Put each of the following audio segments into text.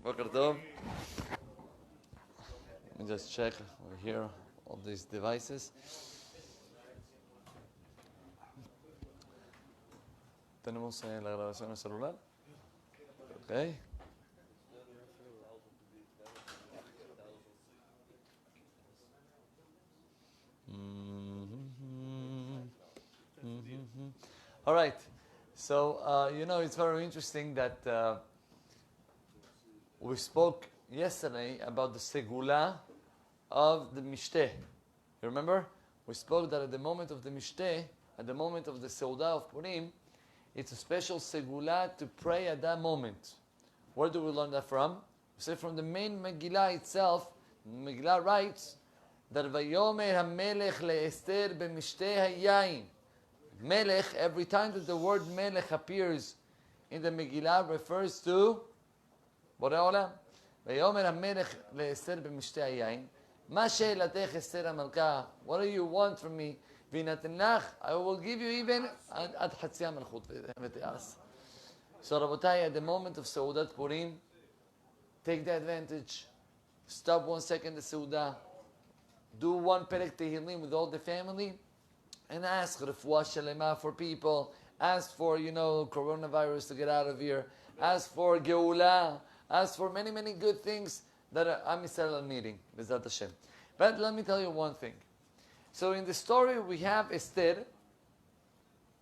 Boker Tov. Let me just check over here all these devices. ¿Tenemos la grabación en el celular? Okay. All right. So, it's very interesting that we spoke yesterday about the segula of the mishteh. You remember? We spoke that at the moment of the mishteh, at the moment of the seudah of Purim, it's a special segula to pray at that moment. Where do we learn that from? We say from the main Megillah itself. Megillah writes that Vayomer HaMelech leEsther b'mishteh hayayin. Melech, every time that the word Melech appears in the Megillah, refers to Borei Olam. Vayomer HaMelech leEsther b'mishteh hayayin. Ma she'elatech Esther HaMelkah. What do you want from me? V'naten I will give you even ad chatzia melchut v'te'as. So Rabotai, at the moment of Seudat Purim, take the advantage. Stop 1 second the Seudah. Do one Perek Tehillim with all the family, and ask refuah shalema for people. Ask for, coronavirus to get out of here. Ask for Geulah. Ask for many, many good things that Am Yisrael are needing. B'ezrat Hashem. But let me tell you one thing. So in the story we have Esther,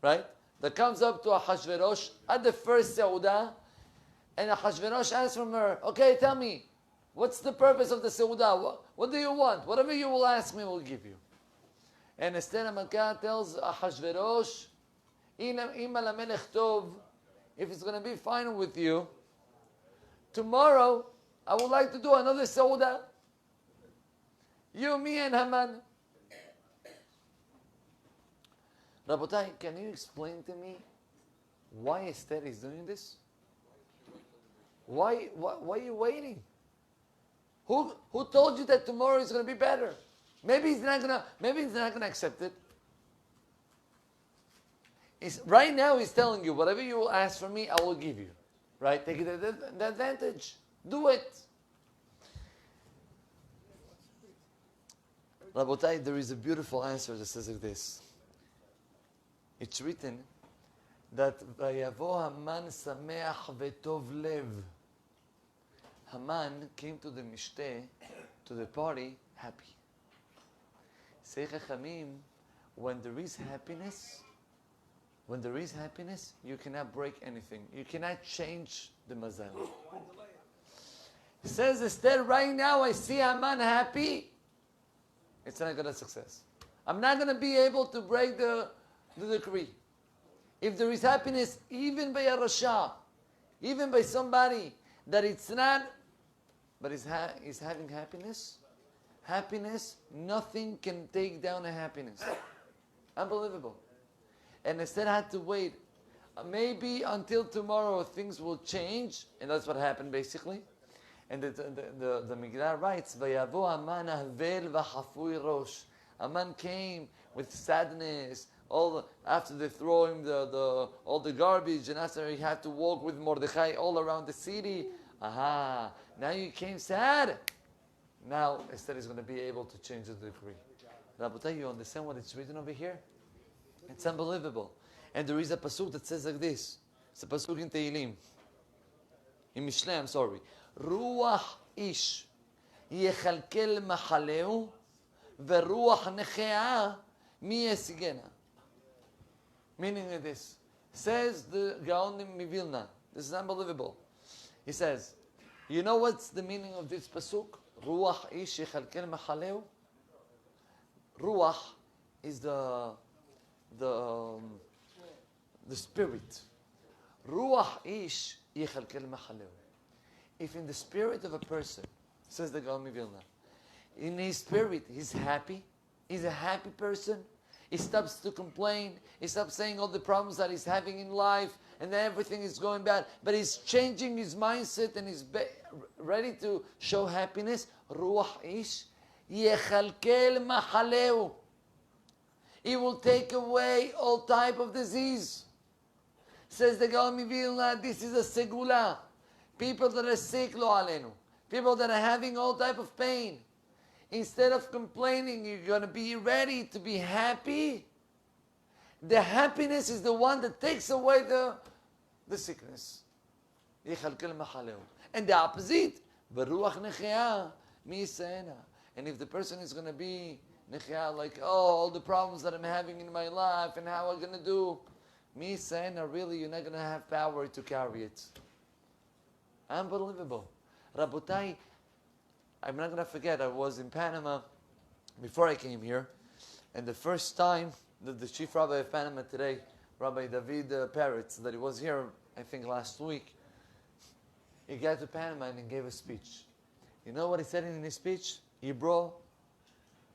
right? That comes up to Ahashverosh at the first Seudah, and Ahashverosh asks from her, okay, tell me, what's the purpose of the Seudah? What do you want? Whatever you will ask me, we'll give you. And Esther HaMelkah tells Ahashverosh, Ima lamelech tov, if it's going to be fine with you, tomorrow I would like to do another Seudah. You, me, and Haman. Rabotai, can you explain to me why Esther is doing this? Why are you waiting? Who told you that tomorrow is going to be better? Maybe he's not gonna accept it. Right now he's telling you, whatever you will ask from me, I will give you. Right? Take the advantage. Do it. Rabotai, there is a beautiful answer that says like this. It's written that Vayavo Haman sameach v'tov lev. Haman came to the mishteh, to the party, happy. Say Chachamim, when there is happiness, you cannot break anything. You cannot change the mazal. He says, Esther, right now I see Haman happy. It's not going to success. I'm not going to be able to break the decree. If there is happiness, even by a rasha, even by somebody that it's not, but is having happiness, nothing can take down a happiness. Unbelievable. And Esther had to wait. Maybe until tomorrow things will change, and that's what happened basically. And the Megillah writes, "Vayavo Haman havel v'chafui rosh." Haman came with sadness. After they throw him all the garbage, and after he had to walk with Mordechai all around the city. Aha! Now you came sad. Now Esther is going to be able to change the decree. Rabotai, you understand what it's written over here? It's unbelievable. And there is a pasuk that says like this. It's a pasuk in Tehillim. In Mishlei, I'm sorry. Ruach ish yechalkel machaleu veruach nechea mi yesigena. Meaning of this. Says the Gaon Mivilna. This is unbelievable. He says, you know what's the meaning of this pasuk? Ruach ish yechalkel machaleu. Ruach is the spirit. Ruach ish yechalkel machaleu. If in the spirit of a person, says the Gaon Mivilna, in his spirit he's happy, he's a happy person, he stops to complain, he stops saying all the problems that he's having in life, and then everything is going bad, but he's changing his mindset and he's ready to show happiness. Ruach ish yechalkel machaleu. He will take away all type of disease. Says the Gaon Mivilna, this is a segula. People that are sick, lo alenu. People that are having all type of pain. Instead of complaining, you're going to be ready to be happy. The happiness is the one that takes away the sickness. And the opposite, וَרُוח נחייה מי יסענה. And if the person is going to be נחייה, like, oh, all the problems that I'm having in my life and how I'm going to do, מי יסענה, really, you're not going to have power to carry it. Unbelievable. Rabotai, I'm not going to forget, I was in Panama before I came here, and the first time that the chief rabbi of Panama today, Rabbi David Peretz, that he was here, I think last week, he got to Panama and he gave a speech. You know what he said in his speech? He brought,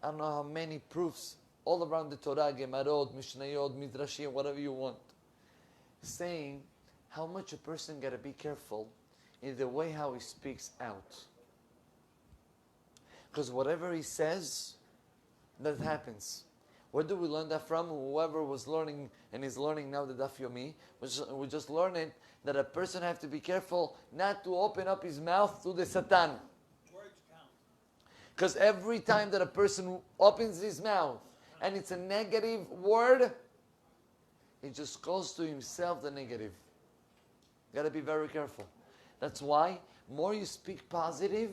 I don't know how many proofs, all around the Torah, Gemarot, Mishnayot, Midrashim, whatever you want, saying how much a person got to be careful in the way how he speaks out. Because whatever he says, that happens. Where do we learn that from? Whoever was learning and is learning now the Daf Yomi, we just learned it, that a person have to be careful not to open up his mouth to the Satan. Because every time that a person opens his mouth and it's a negative word, it just goes to himself the negative. You got to be very careful. That's why more you speak positive,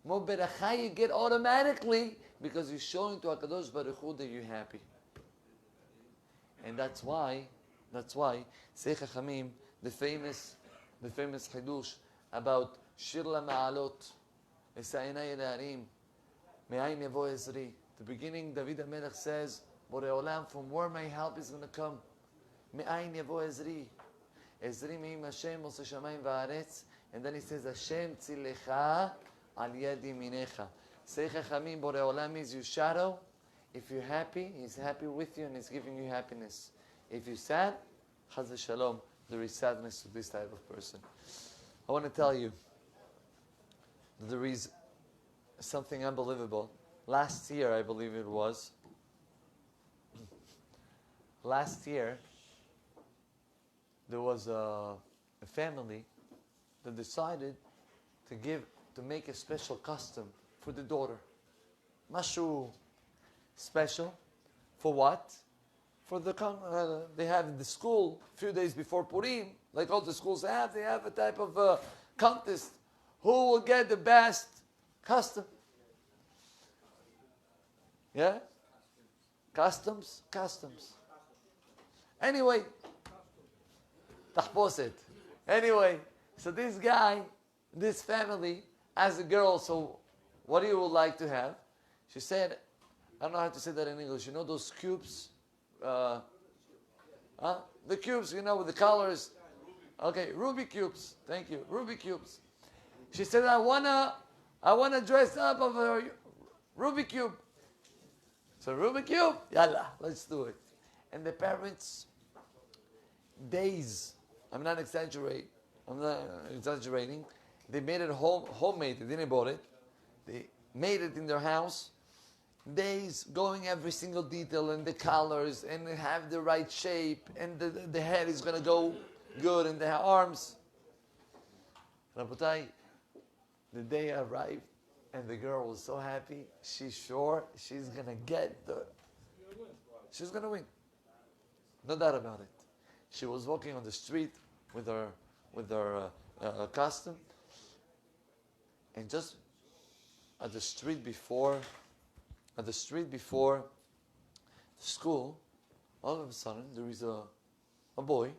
more beracha you get automatically, because you're showing to HaKadosh Baruch Hu that you're happy. And that's why, Sei Chachamim, the famous Chidush about Shir LaMa'alot, Esa'inai Yadarim, Me'ayin Yavo Ezri. The beginning, David HaMelech says, Borei Olam, from where my help is going to come? Me'ayin Yavo Ezri. Ezri me'im Hashem, Oseh Shamayim Va'aretz. And then he says, Hashem tzilecha al yad yaminecha. Sei Chachamim, Borei Olam is your shadow. If you're happy, He's happy with you and He's giving you happiness. If you're sad, Chaz v'shalom, there is sadness to this type of person. I want to tell you that there is something unbelievable. Last year, I believe it was, there was a family that decided to make a special custom for the daughter. Mashu special. For what? For they have in the school, a few days before Purim, like all the schools have, they have a type of contest. Who will get the best custom? Yeah? Customs. Anyway, tahposet. Anyway, so this guy, this family, as a girl, so what do you would like to have? She said, I don't know how to say that in English. You know those cubes? The cubes, with the colors. Okay, Ruby cubes. Thank you. Ruby cubes. She said, I wanna dress up of a Ruby cube. So Ruby cube, yalla, let's do it. And the parents, days, I'm not exaggerating. They made it homemade. They didn't bought it. They made it in their house. Days going every single detail and the colors and have the right shape and the head is going to go good and the arms. Rabotai, the day arrived and the girl was so happy. She's sure she's going to she's going to win. No doubt about it. She was walking on the street with her costume, and just at the street before the school, all of a sudden there is a boy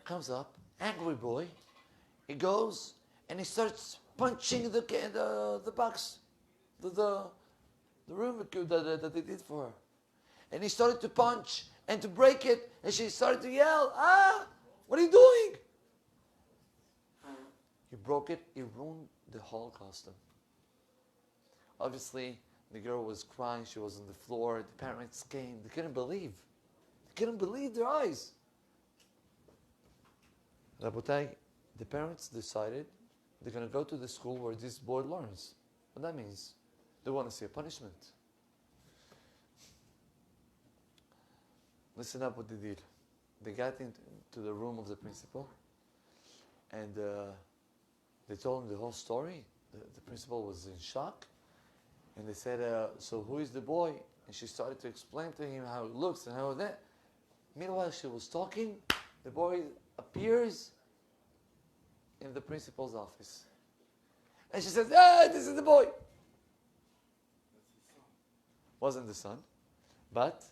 comes up, angry boy. He goes and he starts punching the box, the room that they did for her, and he started to punch and to break it, and she started to yell, what are you doing? He broke it, he ruined the whole costume. Obviously, the girl was crying, she was on the floor, the parents came, they couldn't believe their eyes. Rabotai, the parents decided they're going to go to the school where this boy learns. What that means? They want to see a punishment. Listen up what they did. They got into the room of the principal And they told him the whole story. The principal was in shock. And they said, so who is the boy? And she started to explain to him how it looks and how that. Meanwhile, she was talking. The boy appears in the principal's office. And she says, this is the boy. Wasn't the son. But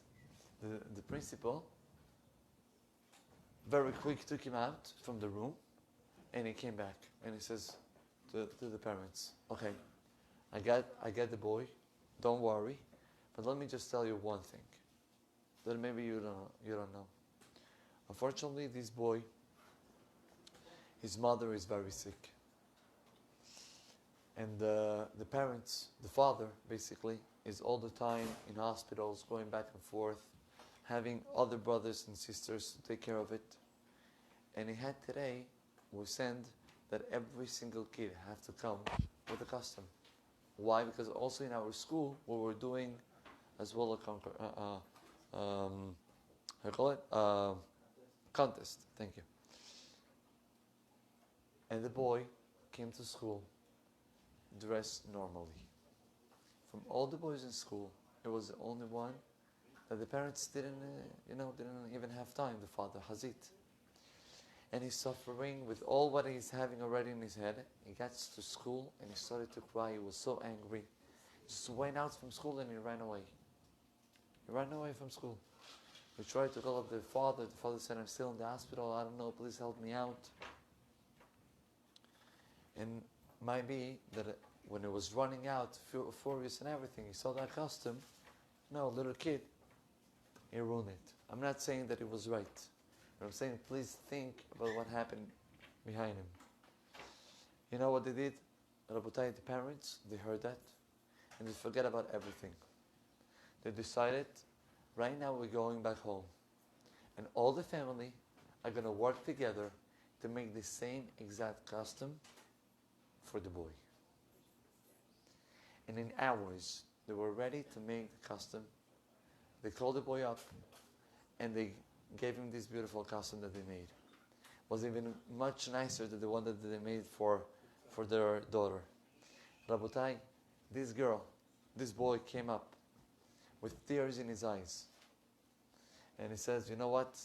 the principal very quick took him out from the room. And he came back. And he says to the parents, okay, I got the boy. Don't worry. But let me just tell you one thing that maybe you don't know. Unfortunately, this boy, his mother is very sick. And the parents, the father basically, is all the time in hospitals, going back and forth, having other brothers and sisters to take care of it. And he had today, we send that every single kid have to come with a costume. Why? Because also in our school, we were doing as well a contest. Thank you. And the boy came to school dressed normally. From all the boys in school, it was the only one that the parents didn't even have time. The father, Hazit. And he's suffering with all what he's having already in his head. He gets to school and he started to cry. He was so angry. He just went out from school and he ran away. He ran away from school. We tried to call up the father. The father said, I'm still in the hospital. I don't know. Please help me out. And might be that when he was running out, furious and everything, he saw that costume. No, little kid. He ruined it. I'm not saying that it was right. But I'm saying, please think about what happened behind him. You know what they did? Rabotai, the parents, they heard that. And they forget about everything. They decided, right now we're going back home. And all the family are going to work together to make the same exact costume for the boy. And in hours, they were ready to make the costume. They called the boy up and they gave him this beautiful costume that they made. It was even much nicer than the one that they made for their daughter. Rabotai, this boy came up with tears in his eyes. And he says, you know what?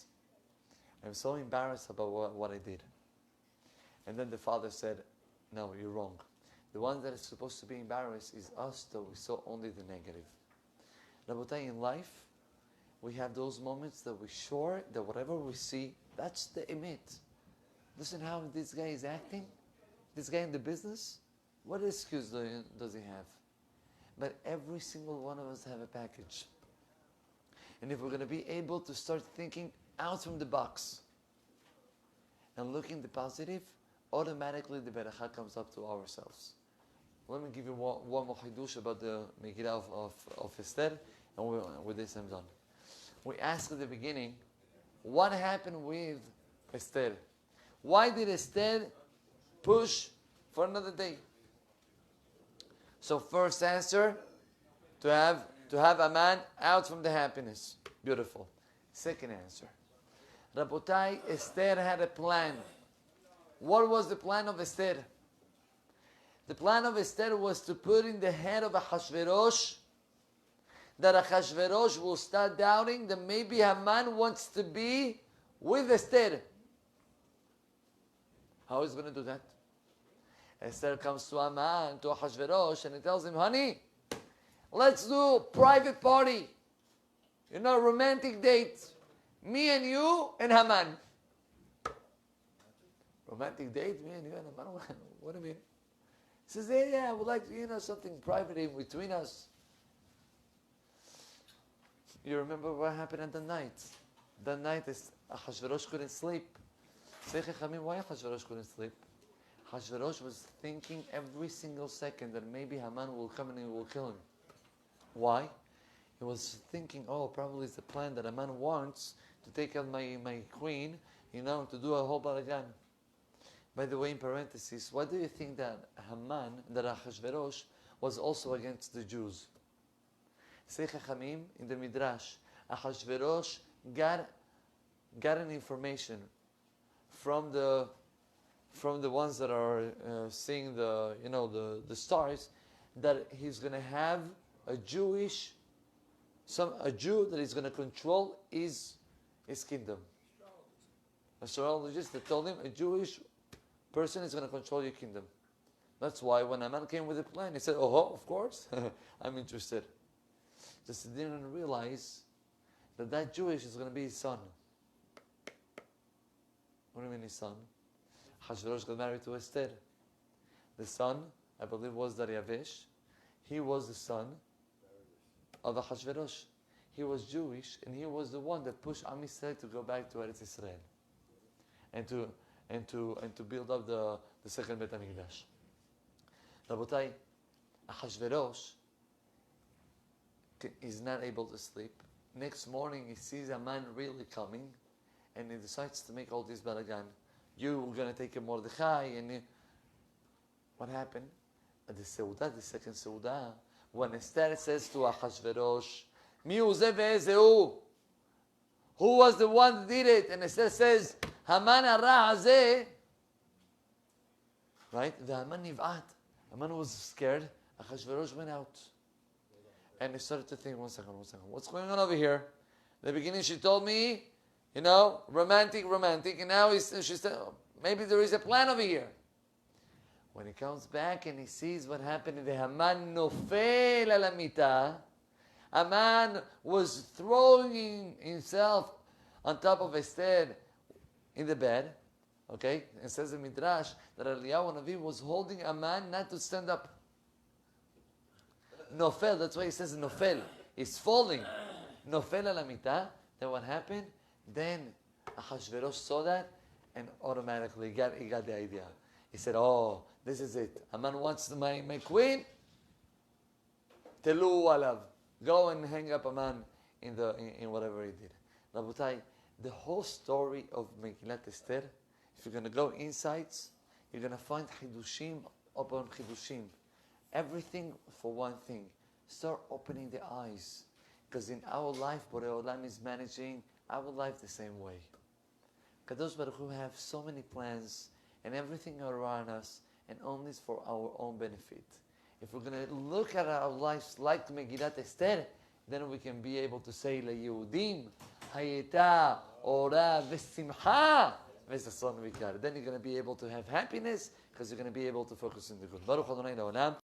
I'm so embarrassed about what I did. And then the father said, no, you're wrong. The one that is supposed to be embarrassed is us, that we saw only the negative. Rabotai, in life, we have those moments that we're sure that whatever we see, that's the emet. Listen how this guy is acting. This guy in the business, what excuse does he have? But every single one of us have a package. And if we're going to be able to start thinking out from the box and looking the positive, automatically the beracha comes up to ourselves. Let me give you one more chidush about the Megillah of Esther, and with this I'm done. We asked at the beginning, what happened with Esther? Why did Esther push for another day? So first answer, to have a man out from the happiness. Beautiful. Second answer, Rabotai, Esther had a plan. What was the plan of Esther? The plan of Esther was to put in the head of Ahashverosh that Ahashverosh will start doubting that maybe Haman wants to be with Esther. How is he going to do that? Esther comes to Haman, to Ahashverosh, and he tells him, honey, let's do a private party. Romantic date. Me and you and Haman. Romantic date? Me and you and Haman? What do you mean? He says, yeah, I would like to, something private in between us. You remember what happened at the night? That night, Ahashverosh couldn't sleep. Say, Chachamim, why Ahashverosh couldn't sleep? Ahashverosh was thinking every single second that maybe Haman will come and he will kill him. Why? He was thinking, probably it's a plan that Haman wants to take out my queen, to do a whole balagan. By the way, in parentheses, why do you think that Ahashverosh was also against the Jews? Say Chachamim in the Midrash, Ahashverosh got an information from the from the ones that are seeing the stars, that he's going to have a Jew that is going to control his kingdom. Astrologist that told him a Jewish person is going to control your kingdom. That's why when a man came with a plan, he said, "Oh, of course, I'm interested." Just he didn't realize that Jewish is going to be his son. What do you mean his son? Hashverosh got married to Esther. The son, I believe, was Daryavesh. He was the son of Ahashverosh. He was Jewish, and he was the one that pushed Am Yisrael to go back to Eretz Israel and to build up the second Beit HaMikdash. Rabotai, Ahashverosh is not able to sleep. Next morning, he sees a man really coming, and he decides to make all this balagan. You're going to take a Mordechai, and what happened? At the Seudah, the second Seudah, when Esther says to Ahashverosh, Mi uze ve'ezeu? Who was the one that did it? And Esther says, Haman hara hazeh. Right? The Haman niv'at. Haman was scared. Ahashverosh went out. And he started to think, one second. What's going on over here? In the beginning she told me, romantic. And now she said, maybe there is a plan over here. When he comes back and he sees what happened, the Haman nofel al hamita. Haman was throwing himself on top of Esther in the bed. Okay? It says in Midrash that Eliyahu Navi was holding Haman not to stand up. Nofel, that's why he says nofel. He's falling. Nofel al hamita. Then what happened? Then Ahashverosh saw that and automatically he got the idea. He said, "Oh, this is it. Haman wants my queen. Telu alav. Go and hang up Haman in whatever he did." Rabotai, the whole story of Megillat Esther, if you're going to go insights, you're going to find chidushim upon chidushim. Everything for one thing. Start opening the eyes. Because in our life, Borei Olam is managing our life the same way. Kadosh Baruch Hu have so many plans and everything around us, and only for our own benefit. If we're going to look at our lives like Megillat Esther, then we can be able to say, LaYehudim, Hayeta, Ora, Vesimcha, Vesason Vikar. Then you're going to be able to have happiness, because you're going to be able to focus on the good. Baruch Adonai Le'olam.